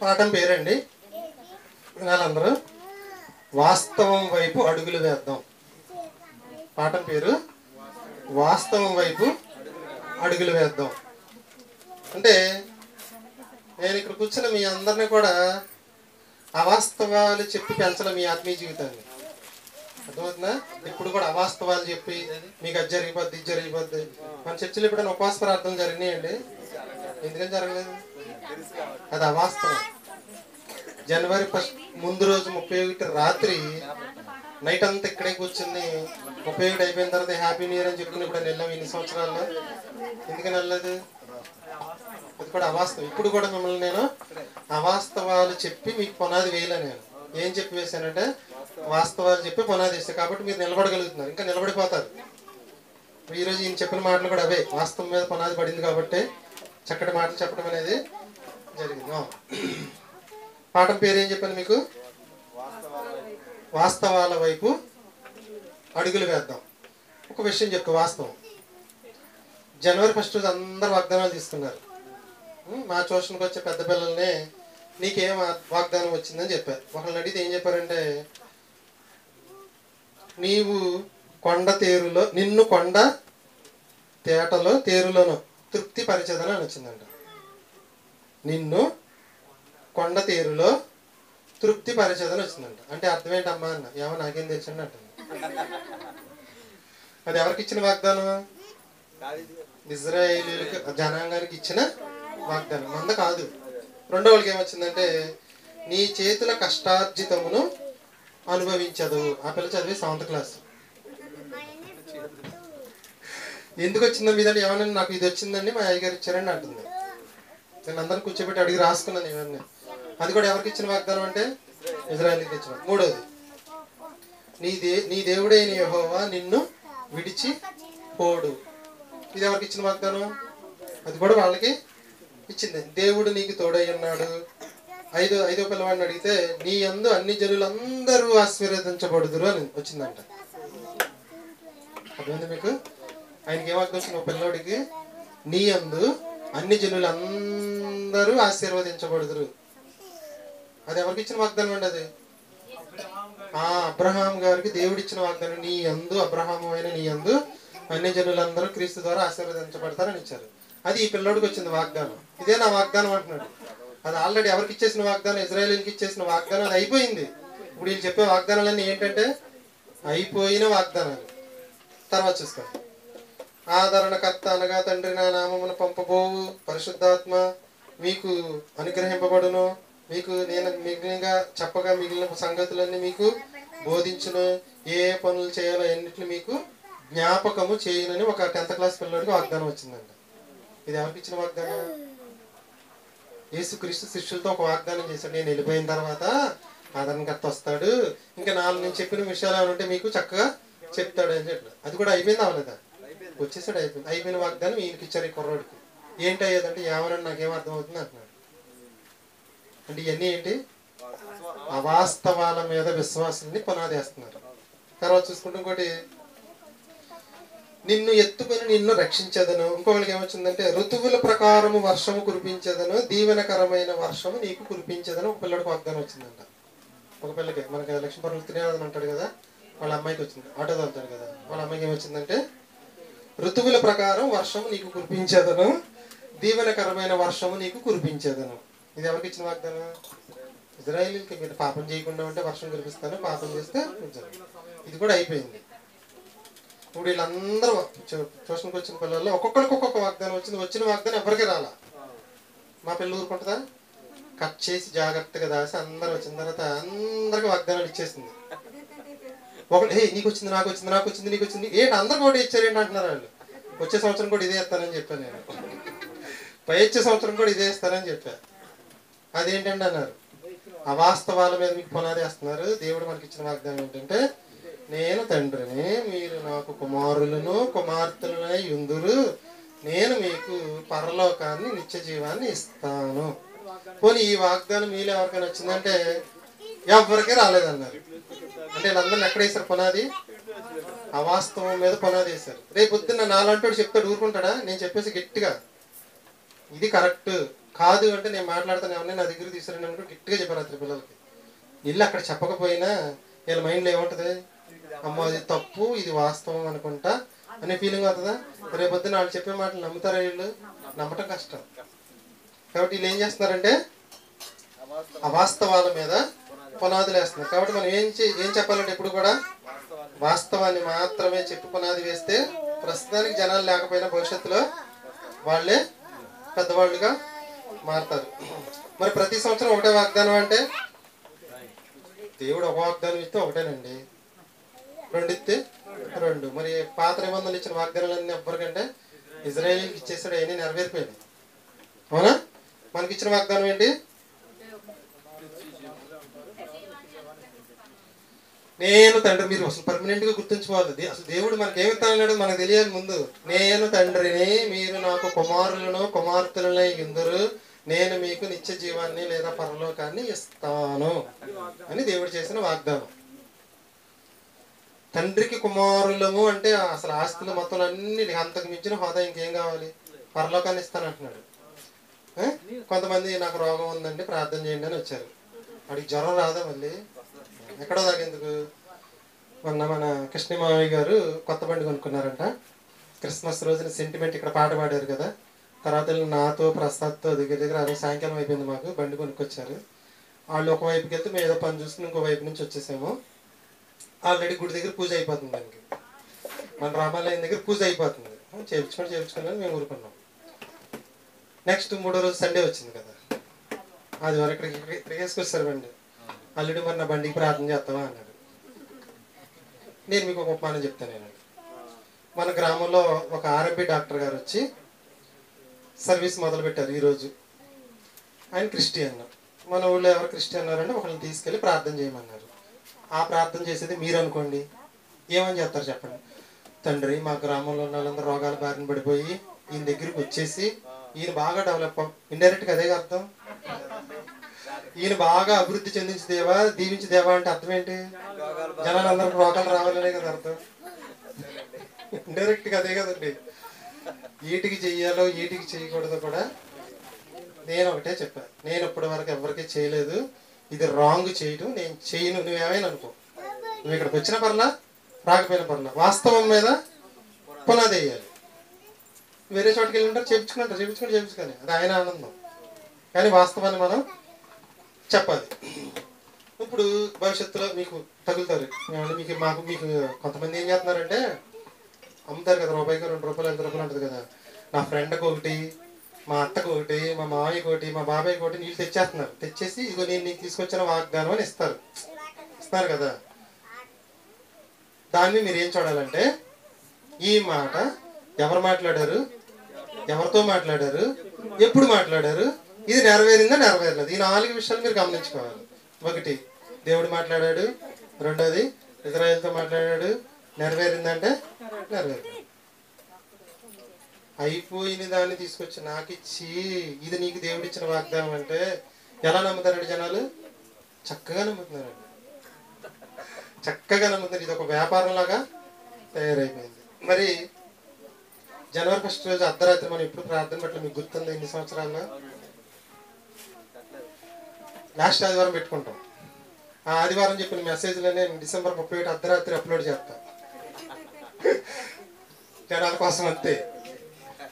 పాఠం పేరండి వినాలందరూ. వాస్తవం వైపు అడుగులు వేద్దాం. పాఠం పేరు వాస్తవం వైపు అడుగులు వేద్దాం. అంటే నేను ఇక్కడ కూర్చున్న మీ అందరినీ కూడా అవాస్తవాలు చెప్పి పెంచాలి మీ ఆత్మీయ జీవితాన్ని. అర్థమవుతుందా? ఇప్పుడు కూడా అవాస్తవాలు చెప్పి మీకు అది జరిగిపోద్ది ఇది జరిగిపోద్ది. మన చర్చలు ఎప్పుడైనా ఉపవాస ప్రార్థనలు జరిగినాయండి? ఎందుకని జరగలేదు? అది అవాస్తవం. జనవరి 1 ముందు రోజు 31 రాత్రి నైట్ అంతా ఇక్కడే కూర్చుని 31 అయిపోయిన తర్వాత హ్యాపీ న్యూ ఇయర్ అని చెప్పుకుని ఇప్పుడు వెళ్ళాము ఇన్ని సంవత్సరాల్లో. ఎందుకని వెళ్ళలేదు? అది కూడా అవాస్తవం. ఇప్పుడు కూడా మిమ్మల్ని నేను అవాస్తవాలు చెప్పి మీకు పునాది వేయలే. నేను ఏం చెప్పి వేసానంటే వాస్తవాలు చెప్పి పునాది వేస్తాను. కాబట్టి మీరు నిలబడగలుగుతున్నారు, ఇంకా నిలబడిపోతారు. ఈరోజు ఈయన చెప్పిన మాటలు కూడా అవే, వాస్తవం మీద పునాది పడింది కాబట్టి చక్కటి మాటలు చెప్పడం అనేది జరిగింది. పాఠం పేరు ఏం చెప్పాను మీకు? వాస్తవాల వైపు అడుగులు వేద్దాం. ఒక విషయం చెప్తా. వాస్తవం, జనవరి 1 రోజు అందరు వాగ్దానాలు తీసుకున్నారు. మా ట్యూషన్కి వచ్చే పెద్ద పిల్లల్ని నీకేం వాగ్దానం వచ్చిందని చెప్పారు. ఒకళ్ళని అడిగితే ఏం చెప్పారంటే, నీవు కొండ తేరులో నిన్ను కొండ తేటలో తేరులోనో తృప్తి పరిచదని అని వచ్చిందంట. నిన్ను కొండ తేరులో తృప్తి పరిచదని వచ్చిందంట. అంటే అర్థం ఏంటమ్మా అన్న. ఏమో నాకేం తెలిసింది అంటుంది. అది ఎవరికి ఇచ్చిన వాగ్దానం? ఇజ్రాయేలీలకు జనాంగానికి ఇచ్చిన వాగ్దానం, మంద కాదు. రెండో వాళ్ళకి ఏమొచ్చిందంటే, నీ చేతుల కష్టార్జితమును అనుభవించదు. ఆ పిల్ల చదివి 7th క్లాస్. ఎందుకు వచ్చిందో మీదంటే ఏమన్నా నాకు ఇది వచ్చిందండి మా అయ్యగారు ఇచ్చారని అంటుంది. నేను అందరిని కూర్చోబెట్టి అడిగి రాసుకున్నాను ఇవన్నీ. అది కూడా ఎవరికి ఇచ్చిన వాగ్దానం అంటే ఇజ్రాయేలీకి ఇచ్చిన. మూడోది, నీ దేవుడైన యెహోవా నిన్ను విడిచి పోడు. ఇది ఎవరికి ఇచ్చిన వాగ్దానం? అది కూడా వాళ్ళకి ఇచ్చింది. దేవుడు నీకు తోడై ఉన్నాడు. ఐదో పిల్లవాడిని అడిగితే, నీ యందు అన్ని జనులందరూ ఆశీర్వదించబడుదురు అని వచ్చిందంట. అర్థమైంది మీకు? ఆయనకి ఏం వాగ్దానం వచ్చింది? ఒక పిల్లవాడికి నీ యందు అన్ని జనులందరూ ఆశీర్వదించబడుదురు. అది ఎవరికి ఇచ్చిన వాగ్దానం అండి? అది అబ్రహాం గారికి దేవుడు ఇచ్చిన వాగ్దానం. నీ యందు, అబ్రహాము అయిన నీ యందు అన్ని జనులందరూ క్రీస్తు ద్వారా ఆశీర్వదించబడతారని ఇచ్చారు. అది ఈ పిల్లోడికి వచ్చింది వాగ్దానం. ఇదే నా వాగ్దానం అంటున్నాడు. అది ఆల్రెడీ ఎవరికి ఇచ్చేసిన వాగ్దానం? ఇజ్రాయేలీకి ఇచ్చేసిన వాగ్దానం. అది అయిపోయింది. ఇప్పుడు వీళ్ళు చెప్పే వాగ్దానాలన్నీ ఏంటంటే అయిపోయిన వాగ్దానాలు. తర్వాత చూస్తాం. ఆదరణకర్త అనగా తండ్రి నా నామమున పంపబోవు పరిశుద్ధాత్మ మీకు అనుగ్రహింపబడును. మీకు నేను మిగిలినగా చెప్పగా మిగిలిన సంగతులన్నీ మీకు బోధించును. ఏ పనులు చేయాలో ఎన్నిటిని మీకు జ్ఞాపకము చేయనని ఒక 10th క్లాస్ పిల్లడికి వాగ్దానం వచ్చిందంట. ఇది ఎవరికి ఇచ్చిన వాగ్దానం? యేసుక్రీస్తు శిష్యులతో ఒక వాగ్దానం చేశాడు. నేను వెళ్ళిపోయిన తర్వాత ఆదరణకర్త వస్తాడు, ఇంకా నేను చెప్పిన విషయాలు ఏమైనా ఉంటే మీకు చక్కగా చెప్తాడు అని చెప్పాడు. అది కూడా అయిపోయింది. అవలేదా? వచ్చేసాడు. అయిపోయింది. అయిపోయిన వాగ్దానం ఈయనకి ఇచ్చారు. ఈ కుర్రోడికి ఏంటి అయ్యేదంటే, ఏమన్నా నాకేం అర్థమవుతుంది అంటున్నాడు. అంటే ఇవన్నీ ఏంటి? అవాస్తవాల మీద విశ్వాసాన్ని పునాదేస్తున్నారు. తర్వాత చూసుకుంటే ఇంకోటి, నిన్ను ఎత్తుకొని నిన్ను రక్షించదను. ఇంకొకరికి ఏమొచ్చిందంటే, ఋతువుల ప్రకారము వర్షము కురిపించదను, దీవెనకరమైన వర్షము నీకు కురిపించదని ఒక పిల్లడికి వాగ్దానం వచ్చిందంట. ఒక పిల్లకి, మనకి లక్ష్మీపురం త్రినాథన్ అంటాడు కదా, వాళ్ళ అమ్మాయికి వచ్చింది. ఆటో తోలుతాడు కదా, వాళ్ళ అమ్మాయికి ఏమొచ్చిందంటే, ఋతువుల ప్రకారం వర్షము నీకు కురిపించదను, దీవెనకరమైన వర్షము నీకు కురిపించదను. ఇది ఎవరికి ఇచ్చిన వాగ్దానం? ఇజ్రాయేలీకి. మీరు పాపం చేయకుండా ఉంటే వర్షం కురిపిస్తాను, పాపం చేస్తే ఇది కూడా అయిపోయింది. ఇప్పుడు వీళ్ళందరూ ట్యూషన్కి వచ్చిన పిల్లల్లో ఒక్కొక్కరికి ఒక్కొక్క వాగ్దానం వచ్చింది. వచ్చిన వాగ్దానం ఎవరికి రాలా. మా పిల్ల ఊరుకుంటుందా? కట్ చేసి జాగ్రత్తగా దాసి అందరూ వచ్చిన తర్వాత అందరికి వాగ్దానాలు ఇచ్చేసింది. ఒకటి నీకు వచ్చింది, నాకు వచ్చింది, నాకు వచ్చింది, నీకు వచ్చింది ఏంటి అందరు కూడా ఇచ్చారు ఏంటి అంటున్నారు వాళ్ళు. వచ్చే సంవత్సరం కూడా ఇదే ఇస్తానని చెప్పాను నేను. పై వచ్చే సంవత్సరం కూడా ఇదే ఇస్తానని చెప్పాను. అదేంటండి అన్నారు, అవాస్తవాల మీద మీకు పునాది వేస్తున్నారు. దేవుడు మనకి ఇచ్చిన వాగ్దానం ఏంటంటే, నేను తండ్రిని, మీరు నాకు కుమారులను కుమార్తెలనై యుందురు, నేను మీకు పరలోకాన్ని నిత్య జీవాన్ని ఇస్తాను. పోనీ ఈ వాగ్దానం మీలో ఎవరికైనా వచ్చిందంటే ఎవరికీ రాలేదన్నారు. అంటే వీళ్ళందరినీ ఎక్కడ వేశారు పునాది? అవాస్తవం మీద పునాది వేశారు. రేపు పొద్దున్న నాలంటోడు చెప్తాడు, ఊరుకుంటాడా? నేను చెప్పేసి గట్టిగా ఇది కరెక్ట్ కాదు అంటే నేను మాట్లాడతాను ఎవరిని నా దగ్గర తీసుకురండి అనుకో గట్టిగా చెప్పాను రాత్రి పిల్లలకి. ఇల్లు అక్కడ చెప్పకపోయినా వీళ్ళ మైండ్లో ఏముంటుంది, అమ్మో అది తప్పు ఇది వాస్తవం అనుకుంటా అనే ఫీలింగ్ అవుతుందా? రేపొద్దున వాళ్ళు చెప్పే మాటలు నమ్ముతారా? వీళ్ళు నమ్మటం కష్టం. కాబట్టి వీళ్ళు ఏం చేస్తున్నారంటే అవాస్తవాల మీద పునాదులు వేస్తున్నారు. కాబట్టి మనం ఏం చెప్పాలంటే ఎప్పుడు కూడా వాస్తవాన్ని మాత్రమే చెప్పి పునాది వేస్తే ప్రస్తుతానికి జనాలు లేకపోయినా భవిష్యత్తులో వాళ్ళే పెద్దవాళ్ళుగా మారుతారు. మరి ప్రతి సంవత్సరం ఒకటే వాగ్దానం అంటే దేవుడు ఒక వాగ్దానం ఇస్తే ఒకటేనండి, రెండు ఇస్తే రెండు. మరి పాత నిబంధనలు ఇచ్చిన వాగ్దానాలన్నీ ఎవ్వరికంటే ఇజ్రాయేల్కి ఇచ్చేసాడు, అవన్నీ నెరవేరిపోయాయి. అవునా? మనకి ఇచ్చిన వాగ్దానం ఏంటి? నేను తండ్రి. మీరు అసలు పర్మనెంట్ గా గుర్తుంచుకోవాలి. అసలు దేవుడు మనకి ఏమి ఇస్తానన్నాడు మనకు తెలియాలి ముందు. నేను తండ్రిని, మీరు నాకు కుమారులను కుమార్తెలను ఇందరు, నేను మీకు నిత్య జీవాన్ని లేదా పరలోకాన్ని ఇస్తాను అని దేవుడు చేసిన వాగ్దానం. తండ్రికి కుమారులము అంటే అసలు ఆస్తులు మొత్తం అన్ని అంతకు మించిన హోదా ఇంకేం కావాలి? పరలోకాన్ని ఇస్తానంటున్నాడు. కొంతమంది నాకు రోగం ఉందండి ప్రార్థన చేయండి అని వచ్చారు. వాడికి జ్వరం రాదా? మళ్ళీ ఎక్కడో దాకెందుకు? మన కృష్ణమావయ్య గారు కొత్త బండి కొనుక్కున్నారంట. క్రిస్మస్ రోజున సెంటిమెంట్ ఇక్కడ పాట పాడారు కదా. తర్వాత నాతో ప్రసాద్తో దగ్గర అదే సాయంకాలం అయిపోయింది, మాకు బండి కొనుక్కొచ్చారు. వాళ్ళు ఒకవైపుకి వెళ్తే మేము ఏదో పని చూసుకుని ఇంకో వైపు నుంచి వచ్చేసాము. ఆల్రెడీ గుడి దగ్గర పూజ అయిపోతుంది, దానికి మన రామాలయం దగ్గర పూజ అయిపోతుంది. చేయించుకొని మేము ఊరుకున్నాం. నెక్స్ట్ 3వ రోజు సండే వచ్చింది కదా, అది వరకు ఇక్కడికి వేసుకొచ్చారు బండి. అల్లుడు మరి నా బండికి ప్రార్థన చేస్తావా అన్నాడు. నేను మీకు ఒక ఉపమానం చెప్తాను. మన గ్రామంలో ఒక ఆర్ఎంపీ డాక్టర్ గారు వచ్చి సర్వీస్ మొదలు పెట్టారు ఈరోజు. ఆయన క్రిస్టియన్. మన ఊళ్ళో ఎవరు క్రిస్టియన్ ఉన్నారంటే ఒకరిని తీసుకెళ్ళి ప్రార్థన చేయమన్నారు. ఆ ప్రార్థన చేసేది మీరు అనుకోండి, ఏమని చెప్తారు చెప్పండి? తండ్రి, మా గ్రామంలో ఉన్న వాళ్ళందరూ రోగాల బారిన పడిపోయి ఈయన దగ్గరికి వచ్చేసి ఈయన బాగా డెవలప్, ఇండైరెక్ట్గా అదే అర్థం, ఈయన బాగా అభివృద్ధి చెందించి దీవించి దేవా అంటే అర్థం ఏంటి? జనాలందరికీ రోగాలు రావాలనే కదా అర్థం. ఇండైరెక్ట్గా అదే కదండి. ఈటికి చెయ్యాలో ఈటికి చేయకూడదు కూడా నేను ఒకటే చెప్పాను. నేను ఇప్పటి వరకు ఎవరికి చేయలేదు, ఇది రాంగ్ చేయటం, నేను చేయను. నువ్వేమైనా అనుకో, నువ్వు ఇక్కడికి వచ్చిన పర్లా రాకపోయిన పర్లా వాస్తవం మీద పునాది వేయాలి. వేరే చోటుకి వెళ్ళి ఉంటారు, చేయించుకొని అది ఆయన ఆనందం. కానీ వాస్తవాన్ని మనం చెప్పాలి. ఇప్పుడు భవిష్యత్తులో మీకు తగులుతారు. మీకు కొంతమంది ఏం చేస్తున్నారంటే అమ్ముతారు కదా, రూపాయికి 2 రూపాయలు 5 రూపాయలు ఉంటుంది కదా. నా ఫ్రెండ్కి ఒకటి, మా అత్తకు ఒకటి, మా మామయ్యకి ఒకటి, మా బాబాయ్కి ఒకటి నీళ్ళు తెచ్చేస్తున్నారు. తెచ్చేసి ఇదిగో నేను నీకు తీసుకొచ్చిన వాగ్దానం అని ఇస్తారు కదా. దాన్ని మీరు ఏం చూడాలంటే ఈ మాట ఎవరు మాట్లాడారు, ఎవరితో మాట్లాడారు, ఎప్పుడు మాట్లాడారు, ఇది నెరవేరిందా నెరవేరలేదు, ఈ 4 విషయాలు మీరు గమనించుకోవాలి. ఒకటి, దేవుడు మాట్లాడాడు. రెండోది, ఇజ్రాయేల్తో మాట్లాడాడు. నెరవేరిందంటే నెరవేరింది. అయిపోయిన దాన్ని తీసుకొచ్చి నాకు ఇచ్చి ఇది నీకు దేవుడు ఇచ్చిన వాగ్దానం అంటే ఎలా నమ్ముతారండి జనాలు? చక్కగా నమ్ముతున్నారండి, చక్కగా నమ్ముతున్నారు. ఇది ఒక వ్యాపారం లాగా తయారైపోయింది. మరి జనవరి 1 రోజు అర్ధరాత్రి మనం ఎప్పుడు ప్రార్థన పట్ల మీకు గుర్తుంది? ఎన్ని సంవత్సరాల్లో? లాస్ట్ ఆదివారం పెట్టుకుంటాం. ఆ ఆదివారం చెప్పిన మెసేజ్లోనే డిసెంబర్ 31 అర్ధరాత్రి అప్లోడ్ చేస్తాం జనాల కోసం. అంతే.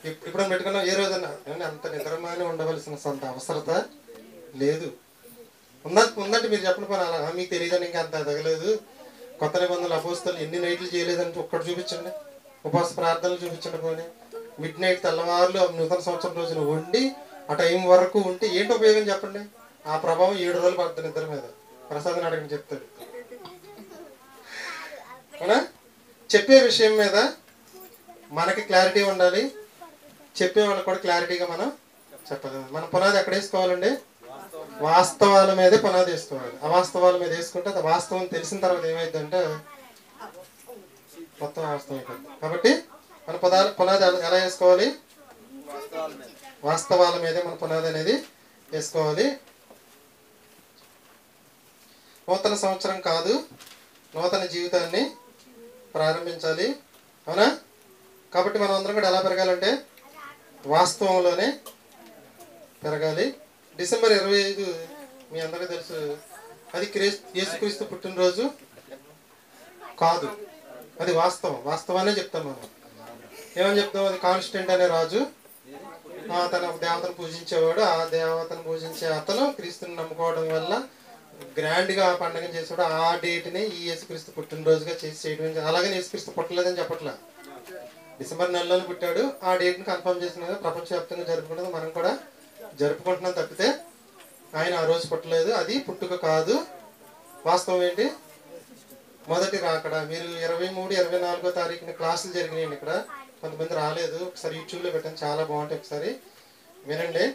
ఇప్పుడు పెట్టుకున్నాం. ఏ రోజన్నా అంత నిద్రమానే ఉండవలసిన సొంత అవసరత లేదు. ఉందంటే మీరు చెప్పిన పని అలా మీకు తెలియదని ఇంకా అంత తగలేదు. కొత్త నిబంధనలు అపోస్తలు ఎన్ని నైట్లు చేయలేదంటే ఒక్కటి చూపించండి. ఉపవాస ప్రార్థనలు చూపించండి. పోనీ మిడ్ నైట్ తెల్లవారులు నూతన సంవత్సరం రోజున వండి ఆ టైం వరకు ఉంటే ఏంటి ఉపయోగం చెప్పండి? ఆ ప్రభావం 7 రోజులు పడుతుంది ఇద్దరి మీద. ప్రసాద్ అడగని చెప్తాడు. అవునా? చెప్పే విషయం మీద మనకి క్లారిటీ ఉండాలి, చెప్పే వాళ్ళకి కూడా క్లారిటీగా మనం చెప్పాలి. మన పునాది ఎక్కడ వేసుకోవాలండి? వాస్తవాల మీదే పునాది వేసుకోవాలి. అవాస్తవాల మీద వేసుకుంటే అది వాస్తవం తెలిసిన తర్వాత ఏమైందంటే మొత్తం వాస్తవం అయిపోతుంది. కాబట్టి మన పునాది ఎలా వేసుకోవాలి? వాస్తవాల మీదే మన పునాది అనేది వేసుకోవాలి. నూతన సంవత్సరం కాదు, నూతన జీవితాన్ని ప్రారంభించాలి. అవునా? కాబట్టి మనం అందరం కూడా ఎలా పెరగాలంటే వాస్తవంలోనే పెరగాలి. డిసెంబర్ 25 మీ అందరికీ తెలుసు, అది యేసుక్రీస్తు పుట్టినరోజు కాదు, అది వాస్తవానే చెప్తాం మనం. ఏమని చెప్తాం? అది కాన్స్టెంట్ అనే రాజు తన దేవతను పూజించేవాడు. ఆ దేవతను పూజించే అతను క్రీస్తుని నమ్ముకోవడం వల్ల గ్రాండ్గా ఆ పండుగ చేసేవాడు. ఆ డేట్ని ఈ యేసుక్రీస్తు పుట్టినరోజుగా చేయడం. అలాగని యేసుక్రీస్తు పుట్టలేదని చెప్పట్లా, డిసెంబర్ నెలలోనే పుట్టాడు. ఆ డేట్ని కన్ఫర్మ్ చేసిన ప్రపంచవ్యాప్తంగా జరుపుకుంటుంది, మనం కూడా జరుపుకుంటున్నాం. తప్పితే ఆయన ఆ రోజు పుట్టలేదు, అది పుట్టుక కాదు. వాస్తవం ఏంటి? మొదటి రాకడ. మీరు 23, 24 తారీఖున క్లాసులు జరిగినాయండి ఇక్కడ, కొంతమంది రాలేదు. ఒకసారి యూట్యూబ్లో పెట్టాను, చాలా బాగుంటాయి, ఒకసారి వినండి.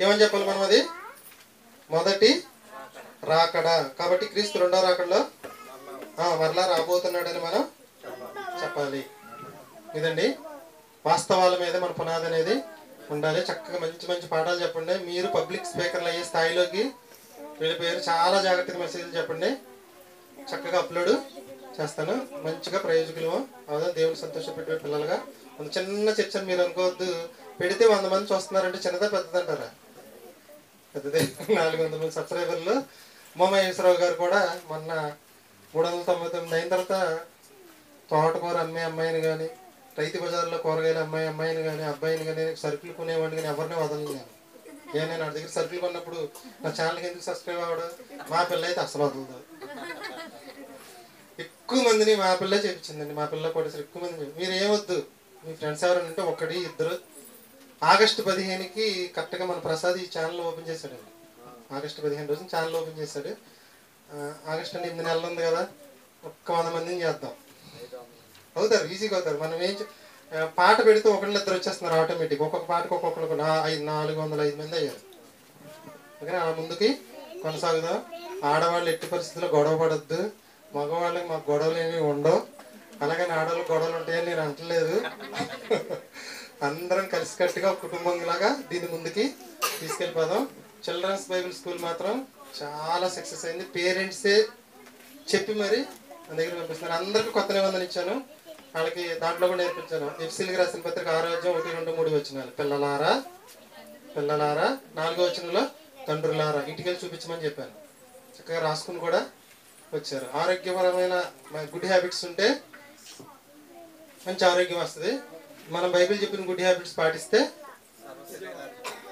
ఏమని చెప్పాలి మనం? అది మొదటి రాకడ. కాబట్టి క్రీస్తు రెండో రాకడలో మరలా రాబోతున్నాడని మనం చెప్పాలి. ఇదండి వాస్తవాల మీద మన పునాది అనేది ఉండాలి. చక్కగా మంచి మంచి పాఠాలు చెప్పండి. మీరు పబ్లిక్ స్పీకర్లు అయ్యే స్థాయిలోకి వెళ్ళిపోయారు. చాలా జాగ్రత్తగా మెసేజ్లు చెప్పండి, చక్కగా అప్లోడ్ చేస్తాను. మంచిగా ప్రయోజకులు అవుదా, దేవుని సంతోషపెట్టే పిల్లలుగా. చిన్న చర్చను మీరు అనుకోవద్దు, పెడితే 100 మంది చూస్తున్నారంటే చిన్నదా పెద్దదంటారా? పెద్దదే. 400 మంది సబ్స్క్రైబర్లు. ఉమామహేశ్వరరావు గారు కూడా మొన్న 399 అయిన తర్వాత తోటకూర అమ్మే అమ్మాయిని కానీ, రైతు బజార్లో కూరగాయలు అమ్మాయిని కానీ, అబ్బాయిని కానీ, సరుకులు కొనేవాడిని కానీ ఎవరిని వదలను నేను. నా దగ్గర సరుకులు కొన్నప్పుడు నా ఛానల్కి ఎందుకు సబ్స్క్రైబ్ అవ్వడం? మా పిల్ల అయితే అసలు వదలదు. ఎక్కువ మందిని మా పిల్ల చేయించిందండి. మా పిల్ల కూడా ఎక్కువ మంది. మీరు ఏమొద్దు, మీ ఫ్రెండ్స్ ఎవరైనా ఉంటే 1, 2. ఆగస్టు 15కి కరెక్ట్గా మన ప్రసాద్ ఈ ఛానల్ ఓపెన్ చేశాడండి. ఆగస్టు 15 రోజున ఛానల్ ఓపెన్ చేశాడు. ఆగస్టు అంటే 8 నెలలు ఉంది కదా, 100 మందిని చేద్దాం. అవుతారు, ఈజీగా అవుతారు. మనం పాట పెడితే 1-2 వచ్చేస్తున్నారు ఆటోమేటిక్. ఒక్కొక్క పాటకు ఒక్కొక్కరు 400-500 మంది అయ్యారు. అందుకని ఆ ముందుకి కొనసాగుదాం. ఆడవాళ్ళు ఎట్టి పరిస్థితుల్లో గొడవ పడద్దు. మగవాళ్ళకి మాకు గొడవలు ఏమీ ఉండవు. అలాగని ఆడవాళ్ళకి గొడవలు ఉంటాయని నేను అంటలేదు. అందరం కలిసికట్టుగా కుటుంబంలాగా దీన్ని ముందుకి తీసుకెళ్ళిపోదాం. చిల్డ్రన్స్ బైబిల్ స్కూల్ మాత్రం చాలా సక్సెస్ అయింది. పేరెంట్సే చెప్పి మరి నా దగ్గర పంపిస్తున్నారు. అందరికీ కొత్త నిబంధన ఇచ్చాను, వాళ్ళకి దాంట్లో కూడా నేర్పించాను. ఎఫ్సీలకు రాసిన పత్రిక 6వ అధ్యాయం 1, 2, 3 వచనాలు. పిల్లలారా 4వ వచనంలో తండ్రులారా ఇంటికి వెళ్ళి చూపించమని చెప్పాను. చక్కగా రాసుకుని కూడా వచ్చారు. ఆరోగ్యపరమైన గుడ్ హ్యాబిట్స్ ఉంటే మంచి ఆరోగ్యం వస్తుంది. మనం బైబిల్ చెప్పిన గుడ్ హ్యాబిట్స్ పాటిస్తే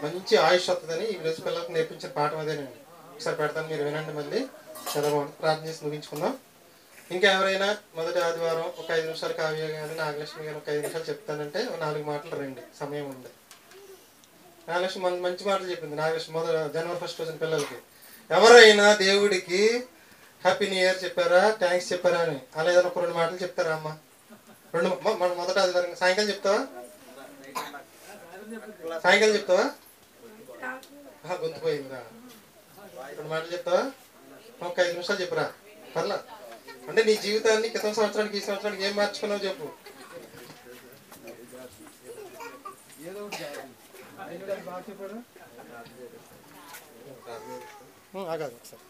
మంచి ఆయుష్ వస్తుందని ఈ రోజు పిల్లలకు నేర్పించిన పాఠం అదేనండి. ఒకసారి పెడతాను, మీరు వినండి. మళ్ళీ చాలా బాగుంటుంది. ప్రార్థన చేసి ముగించుకుందాం. ఇంకా ఎవరైనా మొదటి ఆదివారం ఒక 5 నిమిషాలు కావ్య కానీ నాగలక్ష్మి కానీ ఒక 5 నిమిషాలు చెప్తానంటే 4 మాటలు రండి, సమయం ఉంది. నాగలక్ష్మి మంచి మాటలు చెప్పింది. నాగలక్ష్మి జనవరి 1 రోజున పిల్లలకి ఎవరైనా దేవుడికి హ్యాపీ న్యూ ఇయర్ చెప్పారా, థ్యాంక్స్ చెప్పారా అని అలా ఏదైనా ఒక 2 మాటలు చెప్తారా అమ్మ? 2 మన మొదట ఆదివారం సాయంకాలం చెప్తావా? సాయంకాలం చెప్తావా? గొంతు పోయిందా? 2 మాటలు చెప్తావా? ఒక 5 నిమిషాలు చెప్పురా, పర్లా. అంటే నీ జీవితాన్ని క్రితం సంవత్సరానికి ఈ సంవత్సరానికి ఏం మార్చుకున్నావు చెప్పు. ఆగాదు ఒకసారి.